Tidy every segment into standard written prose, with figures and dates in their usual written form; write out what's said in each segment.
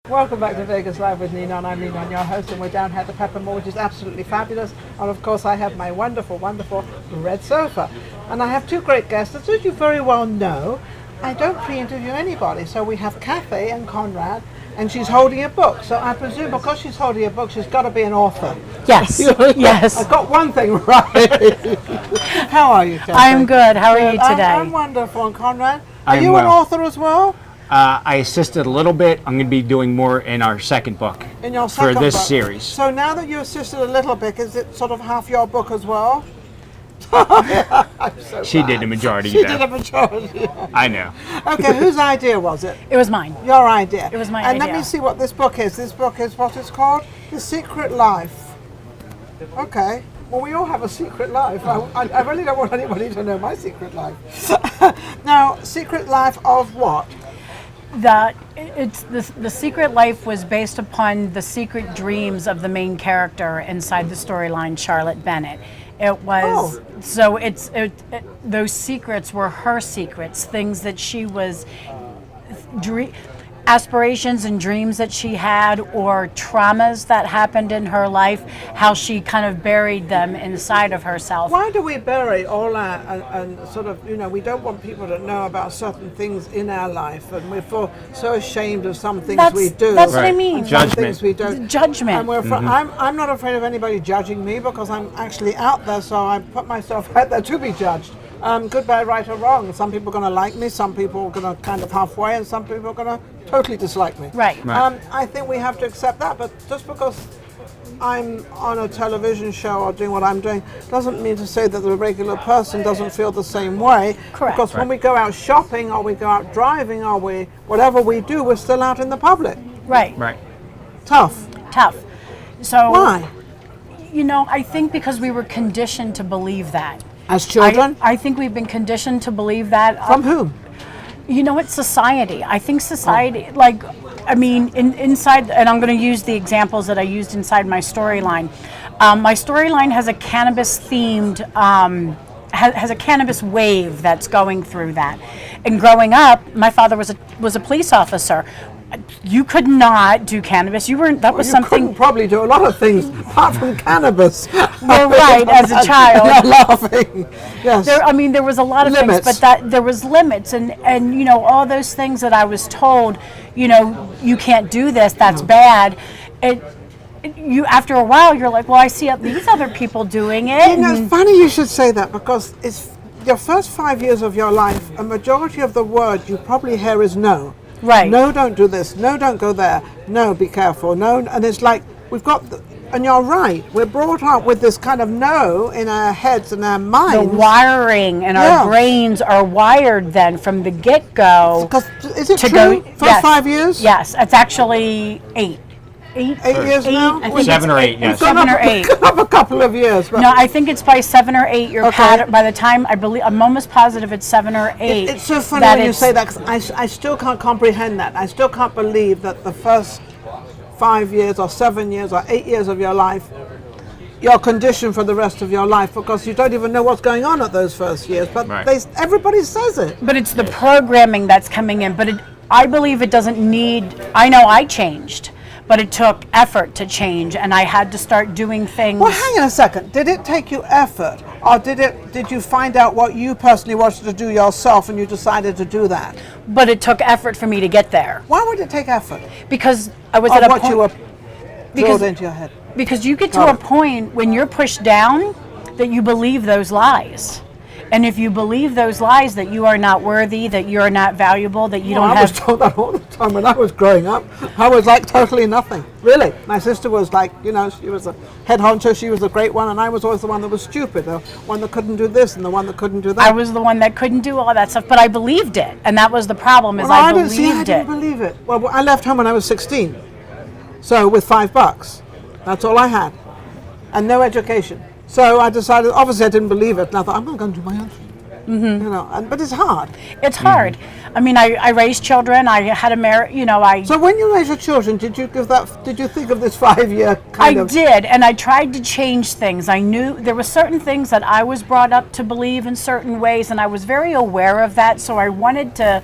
Welcome back to Vegas Live with NINON. I'm NINON, your host, and we're down here at the Peppermore, which is absolutely fabulous. And of course, I have my wonderful, wonderful red sofa. And I have two great guests. As you very well know, I don't pre-interview anybody. So we have Kathy and Conrad, and she's holding a book. So I presume because she's holding a book, she's got to be an author. Yes, yes. I got one thing right. How are you, Kathy? I'm good. How are you today? I'm wonderful. And Conrad, are I'm you well. an author as well? I assisted a little bit. I'm going to be doing more in our second book In your for second this book. series. So now that you assisted a little bit, is it sort of half your book as well? I'm so She bad. did the majority. She though. did a majority. I know. Okay, whose idea was it? It was mine. Your idea. It was my and idea. let me see what this book is. This book is what it's called? The Secret Life. Okay. Well, we all have a secret life. I really don't want anybody to know my secret life. Now, secret life of what? The Secret Life was based upon the secret dreams of the main character inside the storyline, Charlotte Bennett. It was those secrets were her secrets, things that she was aspirations and dreams that she had, or traumas that happened in her life, how she kind of buried them inside of herself. Why do we bury all our, and sort of, we don't want people to know about certain things in our life, and we're so ashamed of some things we do. That's what I mean. And some Judgment. things we don't. Judgment. And I'm not afraid of anybody judging me because I'm actually out there, so I put myself out there to be judged. Goodbye, right or wrong. Some people are going to like me, some people are going to kind of halfway, and some people are going to totally dislike me. Right. I think we have to accept that, but just because I'm on a television show or doing what I'm doing doesn't mean to say that the regular person doesn't feel the same way. Correct. Because when we go out shopping or we go out driving or whatever we do, we're still out in the public. Right. Right. Tough. So Why? I think because we were conditioned to believe that. As children? I think we've been conditioned to believe that. From whom? It's society. I think society, inside, and I'm going to use the examples that I used inside my storyline. My storyline has a cannabis themed, has a cannabis wave that's going through that. And growing up, my father was a police officer. You could not do cannabis. You weren't. That was something. Couldn't probably do a lot of things apart from cannabis. Well, right, as a child. You're laughing. Yes. There was a lot of Limits. things, but there was limits, and all those things that I was told, you can't do this. That's bad. You after a while, you're like, well, I see these other people doing it. It's funny you should say that because it's your first 5 years of your life. A majority of the word you probably hear is no. Right. No, don't do this. No, don't go there. No, be careful. No, and it's like we've got, and you're right. We're brought up with this kind of no in our heads and our minds. The wiring and our brains are wired then from the get-go. Because is it to true? go- For yes. 5 years? Yes, it's actually 8. 8 years now? I think 7 or it's 8, yes. 7 or 8. Gone up a couple of years. But No, I think it's by 7 or 8. Your pattern. By the time I'm almost positive it's 7 or 8. It's so funny when you say that because I still can't comprehend that. I still can't believe that the first 5 years or 7 years or 8 years of your life, you're conditioned for the rest of your life because you don't even know what's going on at those first years. But everybody says it. But it's the programming that's coming in. But I believe it doesn't need. I know I changed, but it took effort to change, and I had to start doing things. Well, hang on a second. Did it take you effort, or did you find out what you personally wanted to do yourself, and you decided to do that? But it took effort for me to get there. Why would it take effort? Because I was Of at a what point. you were drilled into your head. Because you get to a point when you're pushed down that you believe those lies. And if you believe those lies that you are not worthy, that you are not valuable, that you don't I have. was told that all the time when I was growing up. I was like totally nothing. Really. My sister was like, she was a head honcho, she was a great one, and I was always the one that was stupid, the one that couldn't do this and the one that couldn't do that. I was the one that couldn't do all that stuff, but I believed it. And that was the problem, is Well, I I believed didn't it. believe it. Well, I left home when I was 16. So with $5. That's all I had. And no education. So I decided, obviously I didn't believe it, and I thought, I'm not going to do my own thing. Mm-hmm. But it's hard. It's hard. I mean, I raised children. I had a marriage. So when you raised your children, did you think of this 5 year kind of? I did, and I tried to change things. I knew there were certain things that I was brought up to believe in certain ways, and I was very aware of that. So I wanted to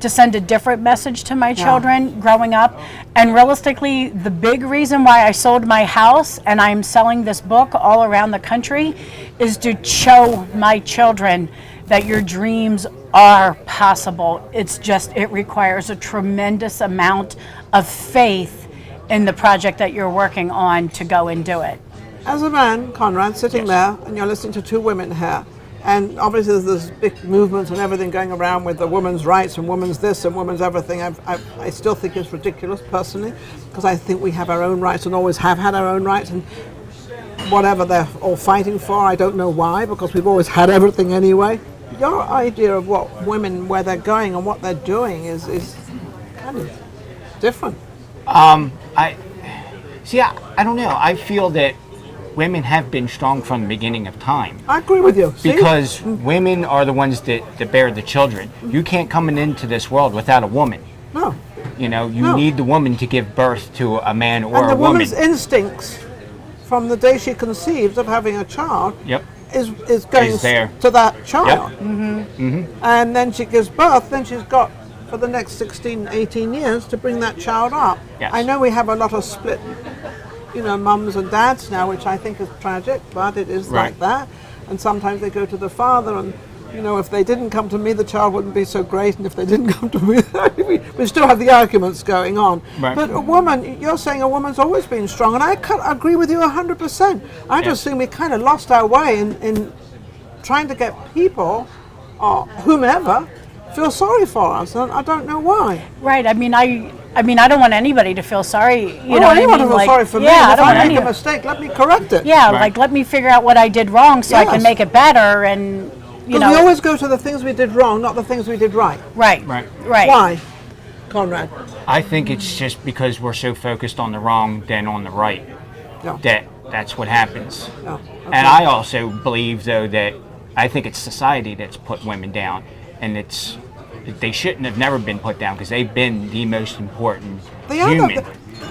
to send a different message to my children growing up. And realistically, the big reason why I sold my house and I'm selling this book all around the country is to show my children that your dreams are possible. It's just, it requires a tremendous amount of faith in the project that you're working on to go and do it. As a man, Conrad, sitting there, and you're listening to two women here, and obviously there's big movements and everything going around with the women's rights and women's this and women's everything. I still think it's ridiculous, personally, because I think we have our own rights and always have had our own rights, and whatever they're all fighting for, I don't know why, because we've always had everything anyway. Your idea of what women, where they're going and what they're doing is kind of different. I don't know. I feel that women have been strong from the beginning of time. I agree with you. See? Because women are the ones that bear the children. You can't come into this world without a woman. No. You know, you need the woman to give birth to a man or and a the woman. woman's instincts from the day she conceives of having a child is going there to that child. Yep. And then she gives birth, then she's got for the next 16, 18 years to bring that child up. Yes. I know we have a lot of split, mums and dads now, which I think is tragic, but it is like that. And sometimes they go to the father, and if they didn't come to me, the child wouldn't be so great, and if they didn't come to me, we still have the arguments going on. Right. But a woman, you're saying a woman's always been strong, and I agree with you 100%. I just think we kind of lost our way in trying to get people, or whomever, feel sorry for us, and I don't know why. Right. I mean, I don't want anybody to feel sorry. You know, anyone to feel like, sorry for me. Yeah, If I make a mistake, let me correct it. Yeah, like let me figure out what I did wrong so I can make it better, and we always go to the things we did wrong, not the things we did right. Right. Why, Conrad? I think it's just because we're so focused on the wrong than on the right. That's what happens. And I also believe, though, that I think it's society that's put women down, and they shouldn't have never been put down because they've been the most important human.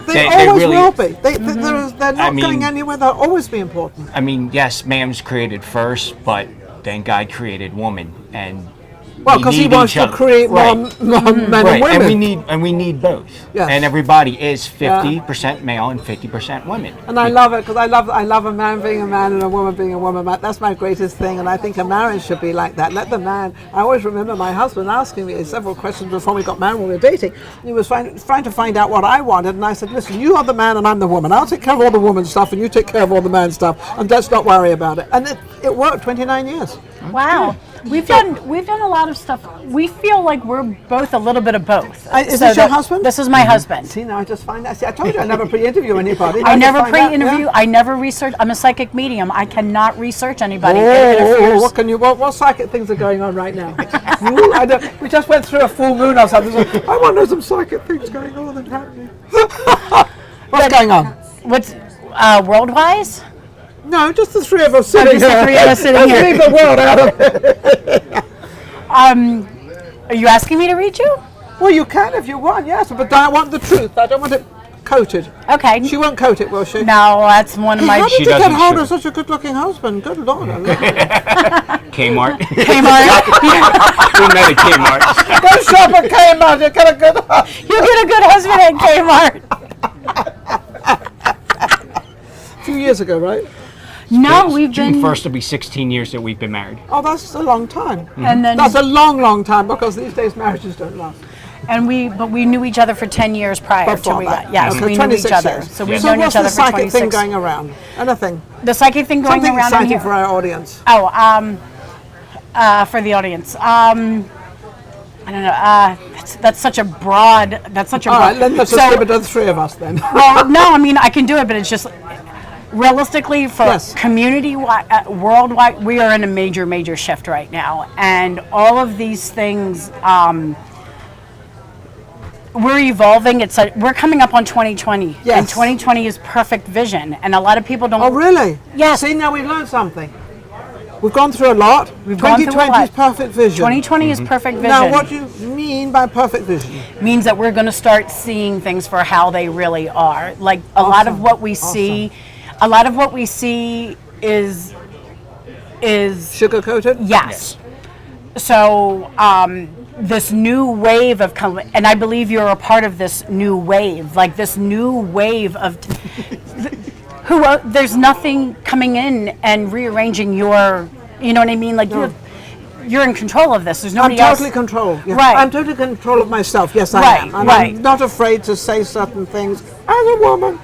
They always will be. They're not going anywhere. They'll always be important. I mean, yes, man's created first, but then God created woman, and because he wants to create more men and women. And we need both. Yes. And everybody is 50% male and 50% women. And I love it because I love a man being a man and a woman being a woman. That's my greatest thing, and I think a marriage should be like that. Let the man. I always remember my husband asking me several questions before we got married when we were dating. He was trying to find out what I wanted, and I said, "Listen, you are the man and I'm the woman. I'll take care of all the woman stuff, and you take care of all the man stuff, and let's not worry about it." And it worked. 29 years. Wow. We've done a lot of stuff. We feel like we're both a little bit of both. Is this your husband? This is my husband. See, now I just find that. See, I told you I never pre-interview anybody. I never pre-interview. I never research. I'm a psychic medium. I cannot research anybody. What psychic things are going on right now? We just went through a full moon or something. So I want to know some psychic things going on and happening. What's going on? What's world-wise? No, just the three of us sitting here. The three of us sitting here. Leave the world out of it. Are you asking me to read you? Well, you can if you want, yes, but I want the truth. I don't want it coated. Okay. She won't coat it, will she? No, that's one of my... How did you get hold of such a good-looking husband? Good Lord. Kmart. Kmart? We met at Kmart. Go shop at Kmart. You get a good husband. You get a good husband at Kmart. A few years ago, right? No, we've June been... 1st will be 16 years that we've been married. Oh, that's a long time. And then that's a long time because these days marriages don't last. And we knew each other for 10 years prior to we got. Yes, okay, we knew each other. Years. So we've known each other for 26. So what's the psychic thing going around? Anything? The psychic thing going Something around exciting here. for our audience. For the audience. I don't know. That's such a broad. All right, let's just give it to the three of us then. Well, no, I mean I can do it, but it's just realistically for community worldwide, we are in a major shift right now, and all of these things. We're evolving. We're coming up on 2020, and 2020 is perfect vision, and a lot of people don't. Oh, really? Yes. See, now we've learned something. We've gone through a lot. 2020 is perfect vision. 2020 is perfect vision. Now, what do you mean by perfect vision? Means that we're going to start seeing things for how they really are. Like a lot of what we see, is sugar coated. Yes. So this new wave of and I believe you're a part of this new wave, like this new wave of there's nothing coming in and rearranging your, you know what I mean, like you're in control of this. There's nobody else. I'm totally control. Yeah. Right. I'm totally in control of myself. Yes, I am. And I'm not afraid to say certain things as a woman.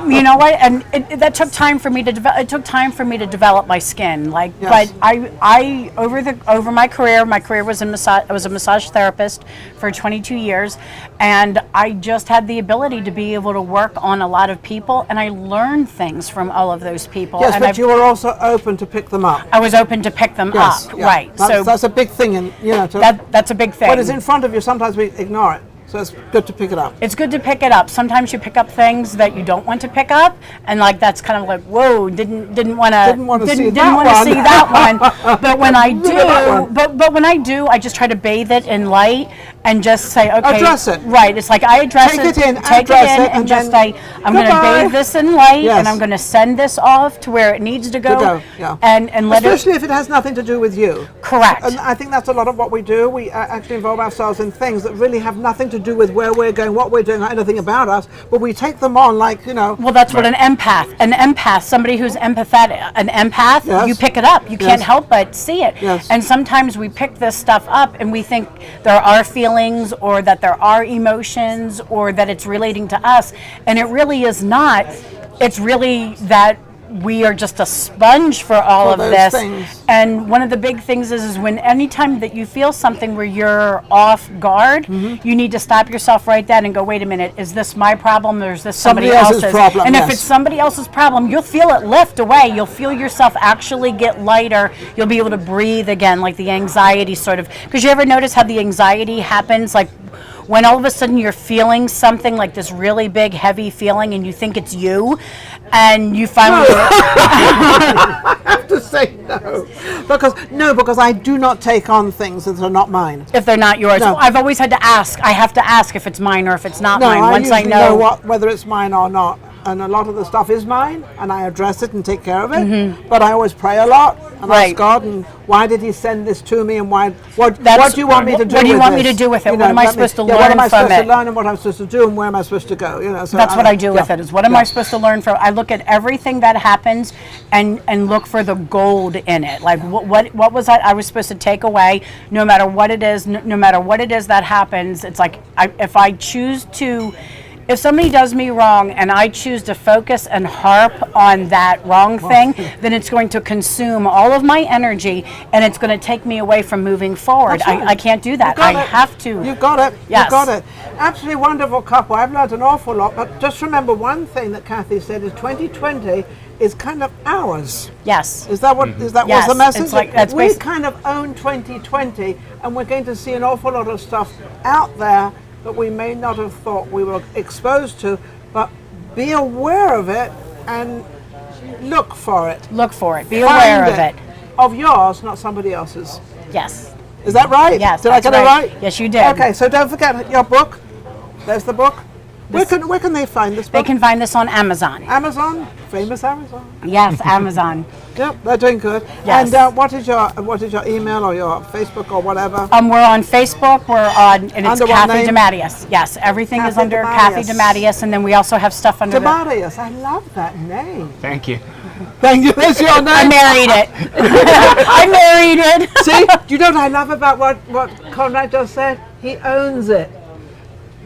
You know what? And that took time for me to develop. It took time for me to develop my skin. Like, yes. But I over my career was in massage. I was a massage therapist for 22 years, and I just had the ability to be able to work on a lot of people, and I learned things from all of those people. Yes, and but you were also open to pick them up. I was open to pick them up. Yeah. Right. That's a big thing, and that's a big thing. What is in front of you, sometimes we ignore it. So it's good to pick it up. It's good to pick it up. Sometimes you pick up things that you don't want to pick up, and like that's kind of like, whoa, didn't want to see that one. But when I do, but when I do, I just try to bathe it in light and just say, okay, address it. Right. It's like I address take it in, and just say, I'm going to bathe this in light, and I'm going to send this off to where it needs to go, and let especially if it has nothing to do with you. Correct. And I think that's a lot of what we do. We actually involve ourselves in things that really have nothing to do with where we're going, what we're doing, or anything about us, but we take them on like, Well, that's what an empath, somebody who's empathetic, an empath, yes. you pick it up. You can't help but see it. Yes. And sometimes we pick this stuff up and we think there are feelings or that there are emotions or that it's relating to us, and it really is not. It's really that we are just a sponge for all of this things. And one of the big things is when anytime that you feel something where you're off guard, you need to stop yourself right then and go, wait a minute, is this my problem or is this somebody else's problem? And if it's somebody else's problem, you'll feel it lift away. You'll feel yourself actually get lighter. You'll be able to breathe again, like the anxiety sort of, because you ever notice how the anxiety happens, like when all of a sudden you're feeling something like this really big, heavy feeling and you think it's you, and you finally... I have to say no. Because I do not take on things that are not mine. If they're not yours. No. Well, I've always had to ask. I have to ask if it's mine or if it's not mine. Once I know whether it's mine or not. And a lot of the stuff is mine, and I address it and take care of it. But I always pray a lot and ask God, and why did He send this to me, and what do you want me to do with it? What do you want me to do with it? What am I supposed to learn from it? What am I supposed to learn, and what I'm supposed to do, and where am I supposed to go? So that's what I do with it. Is what am I supposed to learn from? I look at everything that happens and look for the gold in it. Like what was I was supposed to take away? No matter what it is, no matter what it is that happens, it's like if I choose to. If somebody does me wrong and I choose to focus and harp on that wrong thing, then it's going to consume all of my energy and it's going to take me away from moving forward. Right. I can't do that. I have to. You got it. Yes. You got it. Absolutely wonderful couple. I've learned an awful lot, but just remember one thing that Kathy said is 2020 is kind of ours. Yes. Is that what was the message? It's like, we kind of own 2020, and we're going to see an awful lot of stuff out there that we may not have thought we were exposed to, but be aware of it and look for it. Look for it. Be aware of it. Of yours, not somebody else's. Yes. Is that right? Yes. Did I get it right? Yes, you did. Okay, so don't forget your book. There's the book. Where can they find this book? They can find this on Amazon. Amazon, famous Amazon. Yes, Amazon. Yep, they're doing good. Yes. And what is your email or your Facebook or whatever? We're on Facebook. And it's under Kathy DeMatteis. Yes, everything is under Kathy DeMatteis, and then we also have stuff under DeMatteis. I love that name. Thank you. Thank you. That's your name. I married it. I married it. See, do you know what I love about what Conrad just said? He owns it.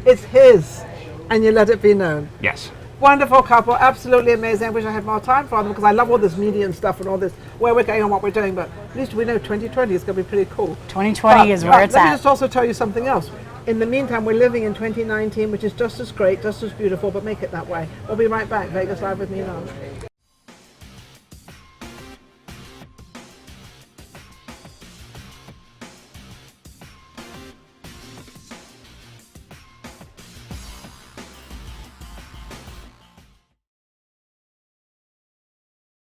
It's his, and you let it be known. Yes. Wonderful couple, absolutely amazing. I wish I had more time for them because I love all this media and stuff and all this, where we're going and what we're doing, but at least we know 2020 is going to be pretty cool. 2020 is where it's Let me at. just also tell you something else. In the meantime, we're living in 2019, which is just as great, just as beautiful, but make it that way. We'll be right back. Vegas Live with NINON.